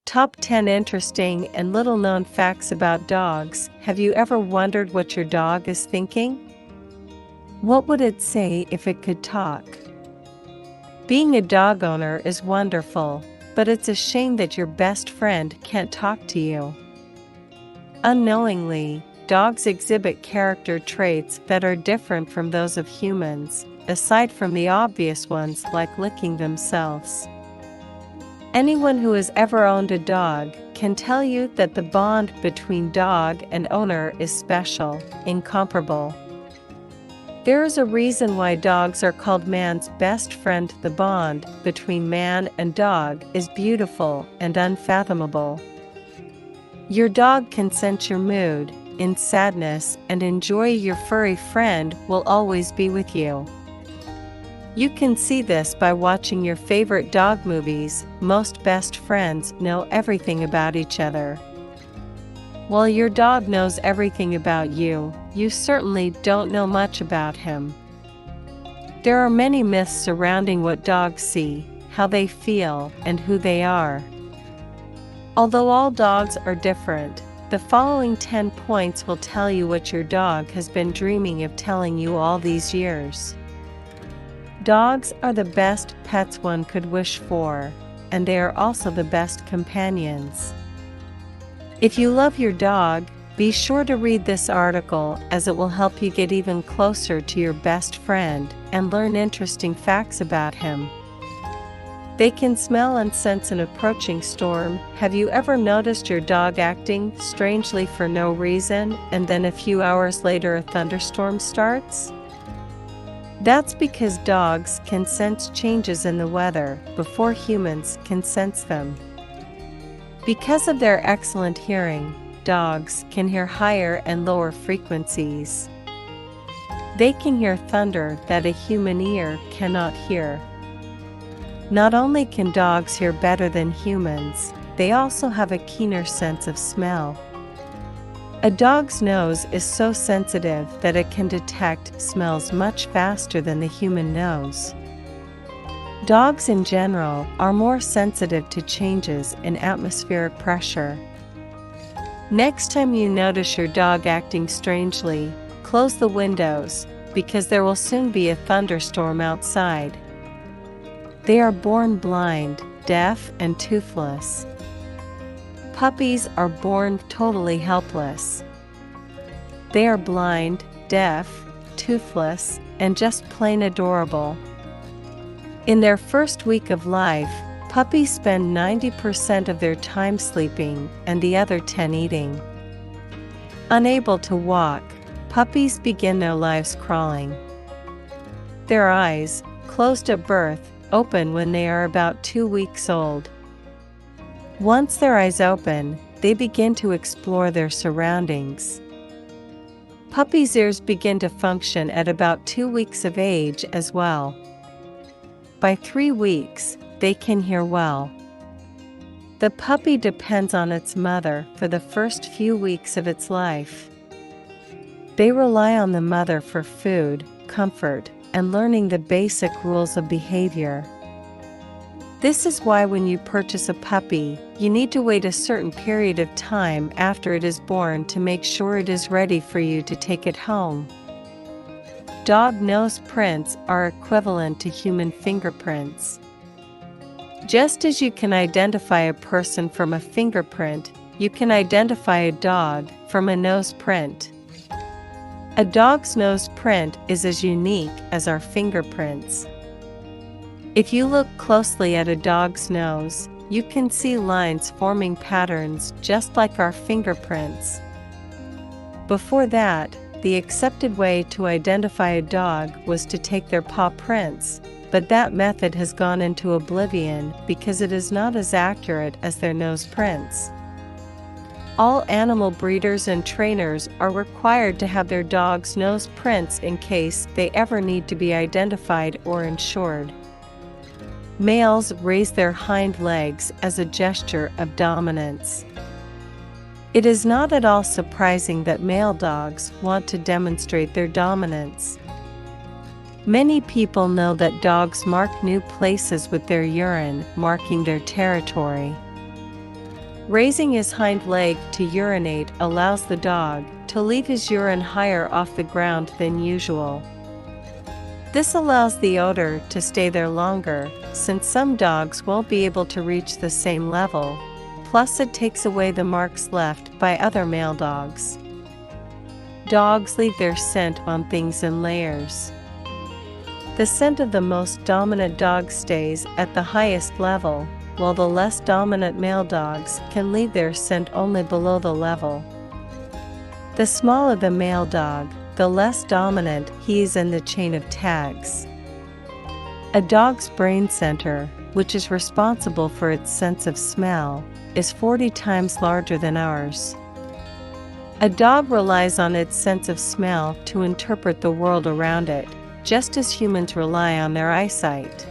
Top 10 interesting and little known facts about dogs. Have you ever wondered what your dog is thinking? What would it say if it could talk? Being a dog owner is wonderful, but it's a shame that your best friend can't talk to you. Unknowingly, dogs exhibit character traits that are different from those of humans, aside from the obvious ones like licking themselves. Anyone who has ever owned a dog can tell you that the bond between dog and owner is special, incomparable. There is a reason why dogs are called man's best friend. The bond between man and dog is beautiful and unfathomable. Your dog can sense your mood in sadness and enjoy your furry friend will always be with you. You can see this by watching your favorite dog movies. Most best friends know everything about each other. While your dog knows everything about you, you certainly don't know much about him. There are many myths surrounding what dogs see, how they feel, and who they are. Although all dogs are different, the following 10 points will tell you what your dog has been dreaming of telling you all these years. Dogs are the best pets one could wish for, and they are also the best companions. If you love your dog, be sure to read this article as it will help you get even closer to your best friend and learn interesting facts about him. They can smell and sense an approaching storm. Have you ever noticed your dog acting strangely for no reason, and then a few hours later a thunderstorm starts? That's because dogs can sense changes in the weather before humans can sense them. Because of their excellent hearing, dogs can hear higher and lower frequencies. They can hear thunder that a human ear cannot hear. Not only can dogs hear better than humans, they also have a keener sense of smell. A dog's nose is so sensitive that it can detect smells much faster than the human nose. Dogs in general are more sensitive to changes in atmospheric pressure. Next time you notice your dog acting strangely, close the windows, because there will soon be a thunderstorm outside. They are born blind, deaf, and toothless. Puppies are born totally helpless. They are blind, deaf, toothless, and just plain adorable. In their first week of life, puppies spend 90% of their time sleeping and the other 10 eating. Unable to walk, puppies begin their lives crawling. Their eyes, closed at birth, open when they are about 2 weeks old. Once their eyes open, they begin to explore their surroundings. Puppies' ears begin to function at about 2 weeks of age as well. By 3 weeks, they can hear well. The puppy depends on its mother for the first few weeks of its life. They rely on the mother for food, comfort, and learning the basic rules of behavior. This is why when you purchase a puppy, you need to wait a certain period of time after it is born to make sure it is ready for you to take it home. Dog nose prints are equivalent to human fingerprints. Just as you can identify a person from a fingerprint, you can identify a dog from a nose print. A dog's nose print is as unique as our fingerprints. If you look closely at a dog's nose, you can see lines forming patterns just like our fingerprints. Before that, the accepted way to identify a dog was to take their paw prints, but that method has gone into oblivion because it is not as accurate as their nose prints. All animal breeders and trainers are required to have their dogs' nose prints in case they ever need to be identified or insured. Males raise their hind legs as a gesture of dominance. It is not at all surprising that male dogs want to demonstrate their dominance. Many people know that dogs mark new places with their urine, marking their territory. Raising his hind leg to urinate allows the dog to leave his urine higher off the ground than usual. This allows the odor to stay there longer, since some dogs won't be able to reach the same level, plus it takes away the marks left by other male dogs. Dogs leave their scent on things in layers. The scent of the most dominant dog stays at the highest level, while the less dominant male dogs can leave their scent only below the level. The smaller the male dog, the less dominant he is in the chain of tags. A dog's brain center, which is responsible for its sense of smell, is 40 times larger than ours. A dog relies on its sense of smell to interpret the world around it, just as humans rely on their eyesight.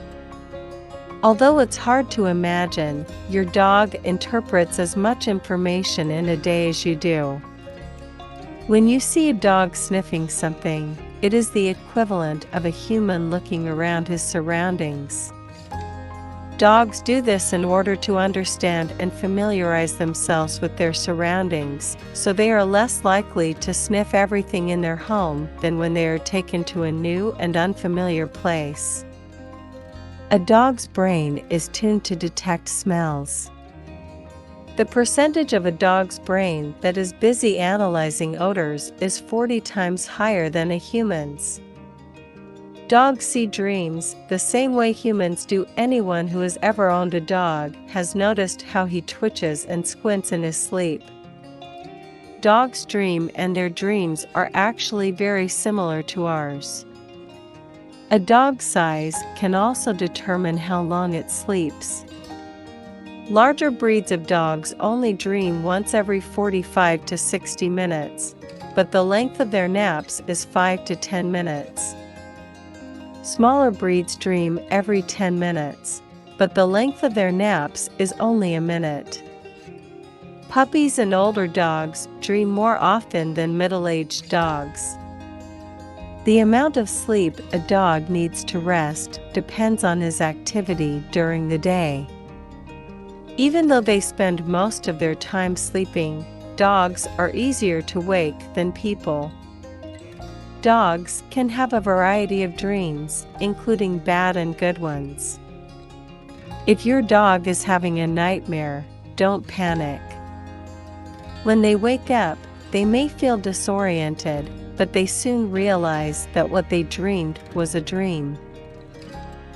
Although it's hard to imagine, your dog interprets as much information in a day as you do. When you see a dog sniffing something, it is the equivalent of a human looking around his surroundings. Dogs do this in order to understand and familiarize themselves with their surroundings, so they are less likely to sniff everything in their home than when they are taken to a new and unfamiliar place. A dog's brain is tuned to detect smells. The percentage of a dog's brain that is busy analyzing odors is 40 times higher than a human's. Dogs see dreams the same way humans do. Anyone who has ever owned a dog has noticed how he twitches and squints in his sleep. Dogs dream, and their dreams are actually very similar to ours. A dog's size can also determine how long it sleeps. Larger breeds of dogs only dream once every 45 to 60 minutes, but the length of their naps is 5 to 10 minutes. Smaller breeds dream every 10 minutes, but the length of their naps is only a minute. Puppies and older dogs dream more often than middle-aged dogs. The amount of sleep a dog needs to rest depends on his activity during the day. Even though they spend most of their time sleeping, dogs are easier to wake than people. Dogs can have a variety of dreams, including bad and good ones. If your dog is having a nightmare, don't panic. When they wake up, they may feel disoriented, but they soon realize that what they dreamed was a dream.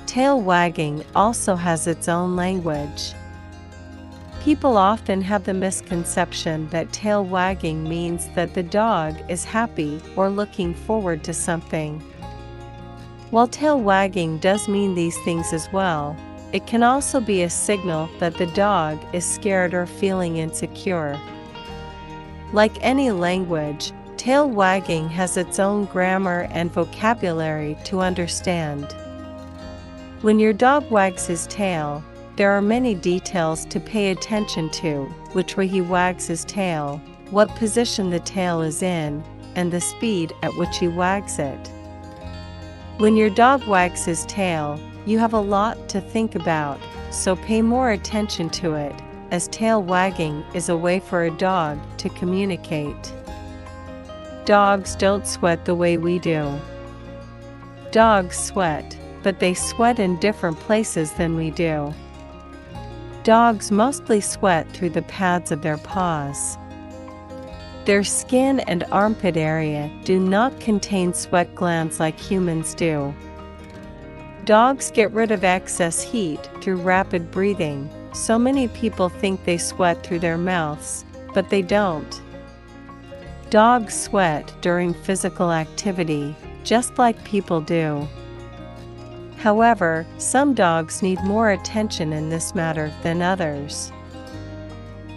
Tail wagging also has its own language. People often have the misconception that tail wagging means that the dog is happy or looking forward to something. While tail wagging does mean these things as well, it can also be a signal that the dog is scared or feeling insecure. Like any language, tail wagging has its own grammar and vocabulary to understand. When your dog wags his tail, there are many details to pay attention to: which way he wags his tail, what position the tail is in, and the speed at which he wags it. When your dog wags his tail, you have a lot to think about, so pay more attention to it, as tail wagging is a way for a dog to communicate. Dogs don't sweat the way we do. Dogs sweat, but they sweat in different places than we do. Dogs mostly sweat through the pads of their paws. Their skin and armpit area do not contain sweat glands like humans do. Dogs get rid of excess heat through rapid breathing, so many people think they sweat through their mouths, but they don't. Dogs sweat during physical activity, just like people do. However, some dogs need more attention in this matter than others.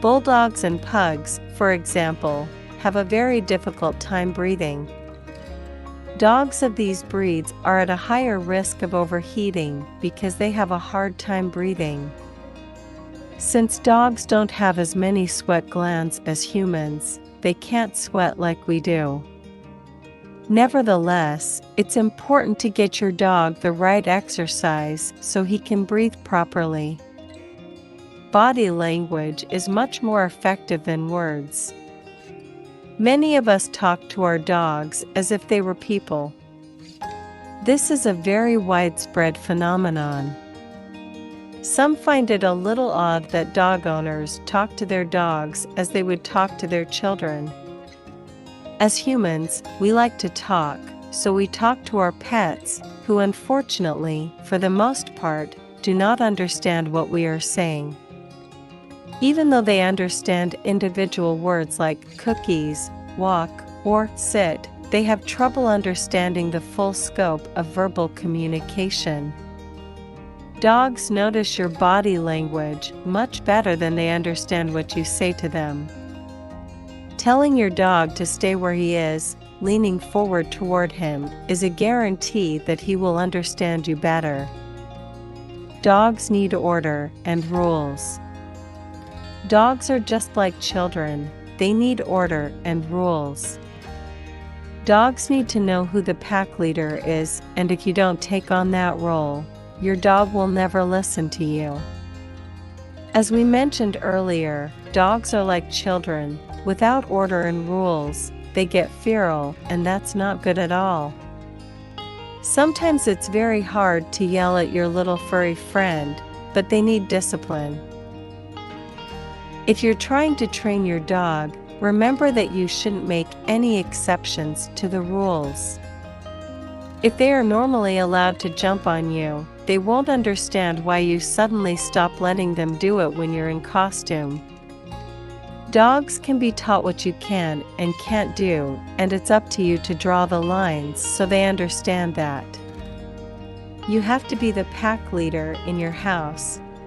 Bulldogs and pugs, for example, have a very difficult time breathing. Dogs of these breeds are at a higher risk of overheating because they have a hard time breathing. Since dogs don't have as many sweat glands as humans, they can't sweat like we do. Nevertheless, it's important to get your dog the right exercise so he can breathe properly. body language is much more effective than words. Many of us talk to our dogs as if they were people. This is a very widespread phenomenon. Some find it a little odd that dog owners talk to their dogs as they would talk to their children. As humans, we like to talk, so we talk to our pets, who unfortunately, for the most part, do not understand what we are saying. Even though they understand individual words like cookies, walk, or sit, they have trouble understanding the full scope of verbal communication. Dogs notice your body language much better than they understand what you say to them. Telling your dog to stay where he is, leaning forward toward him, is a guarantee that he will understand you better. Dogs need order and rules. Dogs are just like children, they need order and rules. Dogs need to know who the pack leader is, and if you don't take on that role, your dog will never listen to you. As we mentioned earlier, dogs are like children. Without order and rules, they get feral, and that's not good at all. Sometimes it's very hard to yell at your little furry friend, but they need discipline. If you're trying to train your dog, remember that you shouldn't make any exceptions to the rules. If they are normally allowed to jump on you, they won't understand why you suddenly stop letting them do it when you're in costume. Dogs can be taught what you can and can't do, and it's up to you to draw the lines so they understand that. You have to be the pack leader in your house,